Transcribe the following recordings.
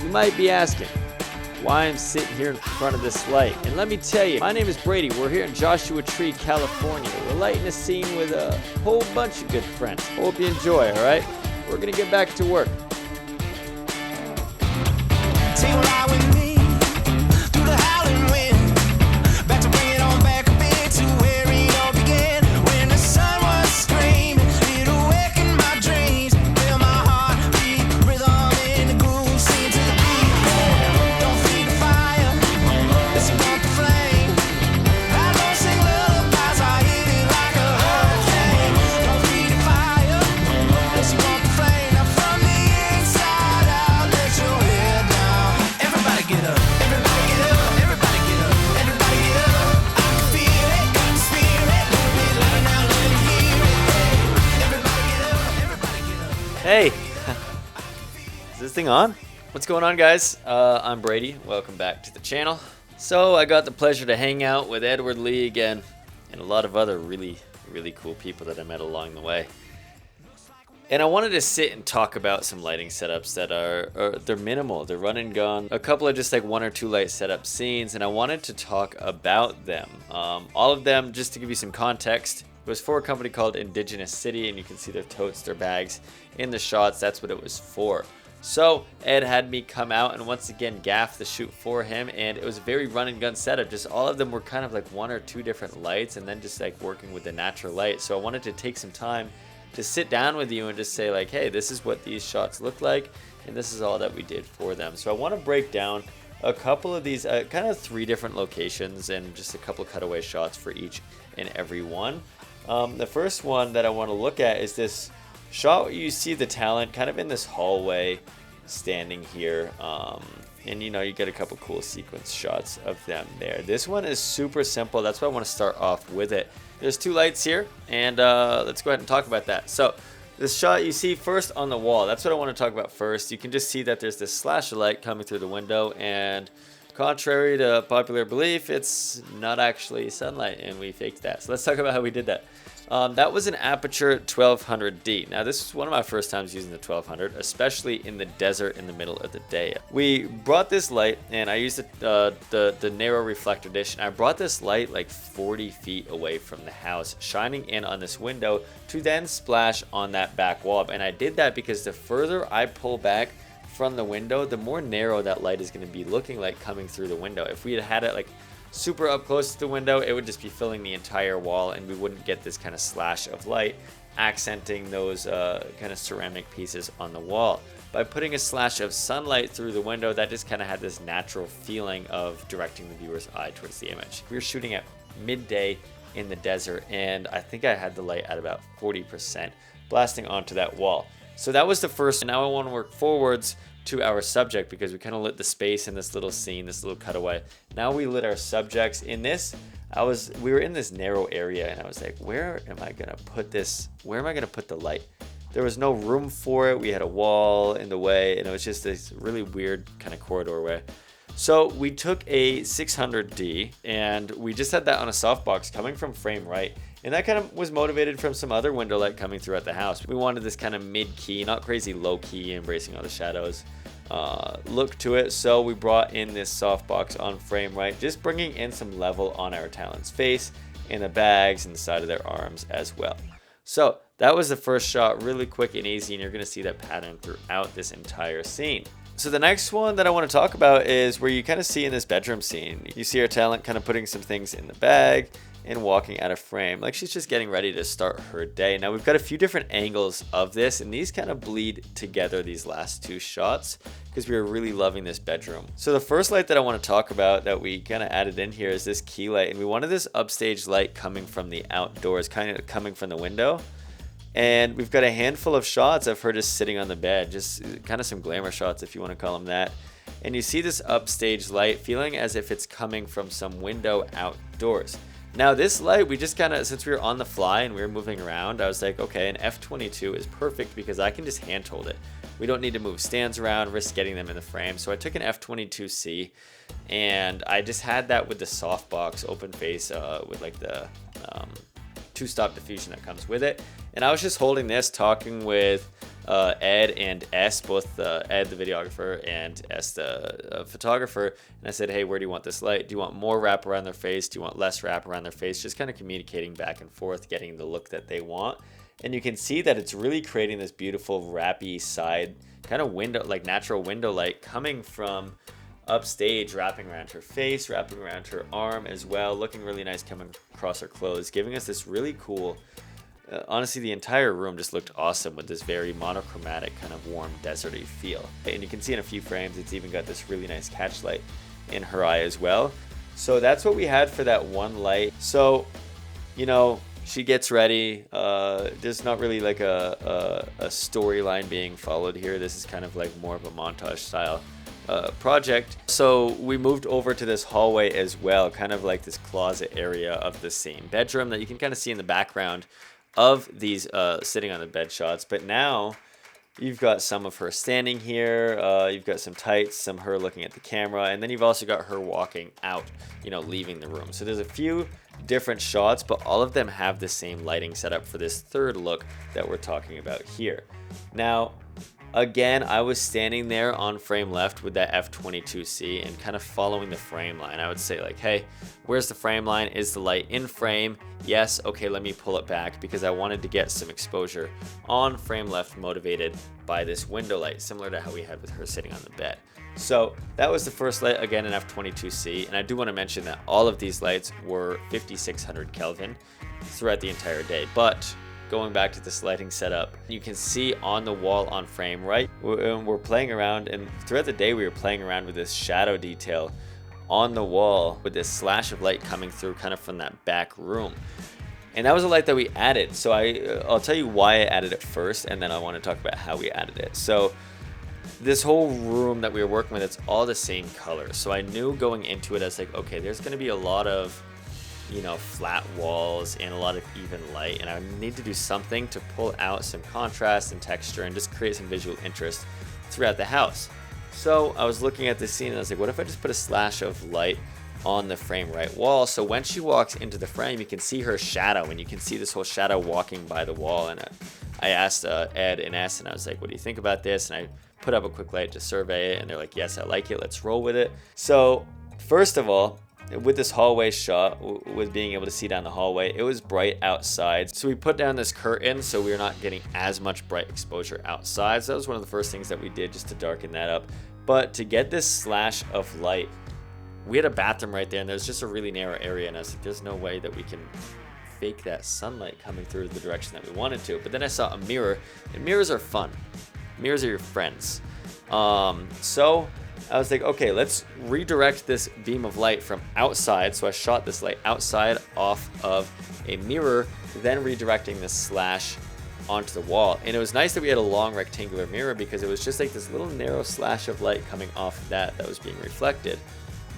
You might be asking why I'm sitting here in front of this light. And let me tell you, my name is Brady. We're here in Joshua Tree, California. We're lighting a scene with a whole bunch of good friends. Hope you enjoy, all right? We're gonna get back to work. Take a ride with me through the howling wind. Back to bring it on back a bit to where it all began. When the sun was screaming, it awakened my dreams. Feel my heart beat, rhythm in the groove, sing to the beat. Don't feed the fire, let's bump the flame. I don't sing lullabies, I hit it like a hurricane. Don't feed the fire, let's bump the flame. Now from the inside out, let your head down. Everybody get up, everybody get up, everybody get up, everybody get up. I can feel it, got the spirit, let me louder now, let me hear it. Everybody get up, everybody get up. Hey, is this thing on? What's going on, guys? I'm Brady. Welcome back to the channel. So I got the pleasure to hang out with Edward Lee again and a lot of other really cool people that I met along the way. And I wanted to sit and talk about some lighting setups that they're minimal, they're run and gun. A couple of just like 1 or 2 light setup scenes, and I wanted to talk about them. All of them, just to give you some context, it was for a company called Indigenous City, and you can see their totes, their bags in the shots. That's what it was for. So Ed had me come out and once again gaff the shoot for him, and it was a very run and gun setup. Just all of them were kind of like 1 or 2 different lights, and then just like working with the natural light. So I wanted to take some time to sit down with you and just say like, hey, this is what these shots look like, and this is all that we did for them. So I want to break down a couple of these kind of 3 different locations and just a couple of cutaway shots for each and every one. The first one that I want to look at is this shot where you see the talent kind of in this hallway standing here, and you know, you get a couple cool sequence shots of them there. This one is super simple. That's why I want to start off with it. There's 2 lights here, and let's go ahead and talk about that. So this shot you see first on the wall, that's what I want to talk about first. You can just see that there's this slash of light coming through the window, and contrary to popular belief, it's not actually sunlight, and we faked that. So let's talk about how we did that. That was an Aperture 1200D. Now this was one of my first times using the 1200, especially in the desert in the middle of the day. We brought this light, and I used the narrow reflector dish, and I brought this light like 40 feet away from the house, shining in on this window to then splash on that back wall. And I did that because the further I pull back from the window, the more narrow that light is going to be looking like coming through the window. If we had had it like super up close to the window, it would just be filling the entire wall, and we wouldn't get this kind of slash of light accenting those kind of ceramic pieces on the wall. By putting a slash of sunlight through the window, that just kind of had this natural feeling of directing the viewer's eye towards the image. We were shooting at midday in the desert, and I think I had the light at about 40% blasting onto that wall. So that was the first. Now I want to work forwards to our subject, because we kind of lit the space in this little scene, this little cutaway. Now we lit our subjects. In this, we were in this narrow area, and I was like, where am I gonna put this? Where am I gonna put the light? There was no room for it. We had a wall in the way, and it was just this really weird kind of corridor way. So we took a 600D, and we just had that on a softbox coming from frame right. And that kind of was motivated from some other window light coming throughout the house. We wanted this kind of mid-key, not crazy low-key, embracing all the shadows look to it. So we brought in this softbox on frame right, just bringing in some level on our talent's face, in the bags, and the side of their arms as well. So that was the first shot, really quick and easy, and you're going to see that pattern throughout this entire scene. So the next one that I want to talk about is where you kind of see in this bedroom scene, you see our talent kind of putting some things in the bag and walking out of frame, like she's just getting ready to start her day. Now we've got a few different angles of this, and these kind of bleed together, these last 2 shots, because we were really loving this bedroom. So the first light that I want to talk about that we kind of added in here is this key light, and we wanted this upstage light coming from the outdoors, kind of coming from the window. And we've got a handful of shots of her just sitting on the bed, just kind of some glamour shots if you want to call them that. And you see this upstage light feeling as if it's coming from some window outdoors. Now this light, we just kind of, since we were on the fly and we were moving around, I was like, okay, an F22 is perfect because I can just hand hold it. We don't need to move stands around, risk getting them in the frame. So I took an F22C, and I just had that with the softbox open face with like the 2-stop diffusion that comes with it. And I was just holding this, talking with Ed and S, both Ed the videographer and S the photographer, and I said, hey, where do you want this light? Do you want more wrap around their face? Do you want less wrap around their face? Just kind of communicating back and forth, getting the look that they want. And you can see that it's really creating this beautiful wrappy side kind of window, like natural window light coming from upstage, wrapping around her face, wrapping around her arm as well, looking really nice coming across her clothes, giving us this really cool, honestly, the entire room just looked awesome with this very monochromatic kind of warm deserty feel. And you can see in a few frames it's even got this really nice catch light in her eye as well. So that's what we had for that one light. So, you know, she gets ready. There's not really like a storyline being followed here. This is kind of like more of a montage style project. So we moved over to this hallway as well, kind of like this closet area of the same bedroom that you can kind of see in the background of these sitting on the bed shots. But now you've got some of her standing here, you've got some tights, some her looking at the camera, and then you've also got her walking out, you know, leaving the room. So there's a few different shots, but all of them have the same lighting setup for this third look that we're talking about here. Now, again, I was standing there on frame left with that f22C and kind of following the frame line. I would say like, hey, where's the frame line? Is the light in frame? Yes. Okay, let me pull it back because I wanted to get some exposure on frame left motivated by this window light, similar to how we had with her sitting on the bed. So that was the first light, again in f22C. And I do want to mention that all of these lights were 5600 Kelvin throughout the entire day. But going back to this lighting setup, you can see on the wall on frame right, we're playing around, and throughout the day we were playing around with this shadow detail on the wall with this slash of light coming through kind of from that back room. And that was a light that we added. So I'll tell you why I added it first, and then I want to talk about how we added it. So this whole room that we were working with, it's all the same color. So I knew going into it, I was like, okay, there's going to be a lot of, you know, flat walls and a lot of even light, and I need to do something to pull out some contrast and texture and just create some visual interest throughout the house. So I was looking at this scene and I was like, what if I just put a slash of light on the frame right wall, so when she walks into the frame you can see her shadow, and you can see this whole shadow walking by the wall. And I asked Ed and S, and I was like, what do you think about this? And I put up a quick light to survey it, and they're like, yes, I like it, let's roll with it. So first of all, with this hallway shot, with being able to see down the hallway, it was bright outside. So we put down this curtain so we were not getting as much bright exposure outside. So that was one of the first things that we did, just to darken that up. But to get this slash of light, we had a bathroom right there, and there's just a really narrow area, and I was like, there's no way that we can fake that sunlight coming through the direction that we wanted to. But then I saw a mirror, and mirrors are fun. Mirrors are your friends. So I was like, okay, let's redirect this beam of light from outside. So I shot this light outside off of a mirror, then redirecting this slash onto the wall. And it was nice that we had a long rectangular mirror, because it was just like this little narrow slash of light coming off of that was being reflected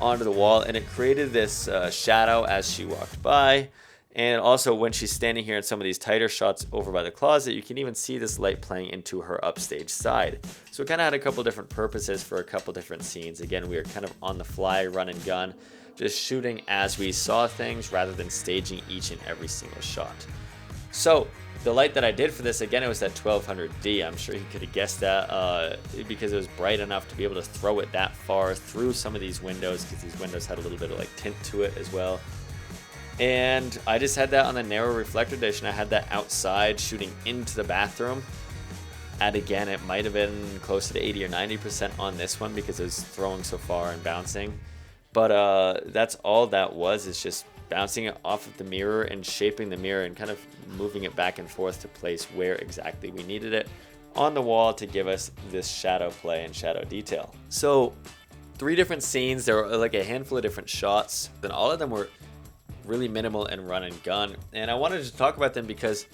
onto the wall, and it created this shadow as she walked by. And also when she's standing here in some of these tighter shots over by the closet, you can even see this light playing into her upstage side. So it kind of had a couple different purposes for a couple different scenes. Again, we were kind of on the fly, run and gun, just shooting as we saw things rather than staging each and every single shot. So the light that I did for this, again, it was that 1200D. I'm sure you could have guessed that because it was bright enough to be able to throw it that far through some of these windows, because these windows had a little bit of like tint to it as well. And I just had that on the narrow reflector dish, and I had that outside shooting into the bathroom. And again, it might have been closer to 80 or 90% on this one because it was throwing so far and bouncing. But that's all that was, is just bouncing it off of the mirror and shaping the mirror and kind of moving it back and forth to place where exactly we needed it on the wall to give us this shadow play and shadow detail. So 3 different scenes, there were like a handful of different shots, and all of them were really minimal and run and gun. And I wanted to talk about them because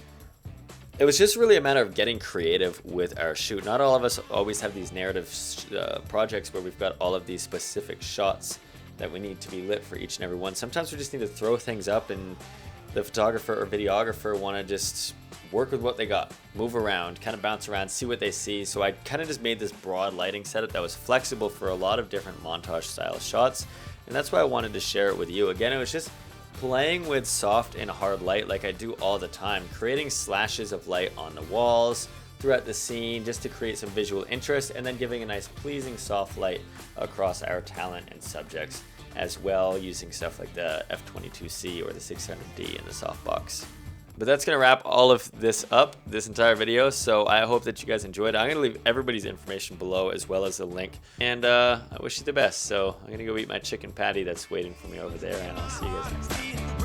it was just really a matter of getting creative with our shoot. Not all of us always have these narrative projects where we've got all of these specific shots that we need to be lit for each and every one. Sometimes we just need to throw things up, and the photographer or videographer want to just work with what they got, move around, kind of bounce around, see what they see. So I kind of just made this broad lighting setup that was flexible for a lot of different montage style shots, and that's why I wanted to share it with you. Again, it was just playing with soft and hard light like I do all the time, creating slashes of light on the walls, throughout the scene just to create some visual interest, and then giving a nice pleasing soft light across our talent and subjects as well, using stuff like the F22C or the 600D in the softbox. But that's going to wrap all of this up, this entire video, so I hope that you guys enjoyed. I'm going to leave everybody's information below as well as a link, and I wish you the best. So I'm going to go eat my chicken patty that's waiting for me over there, and I'll see you guys next time.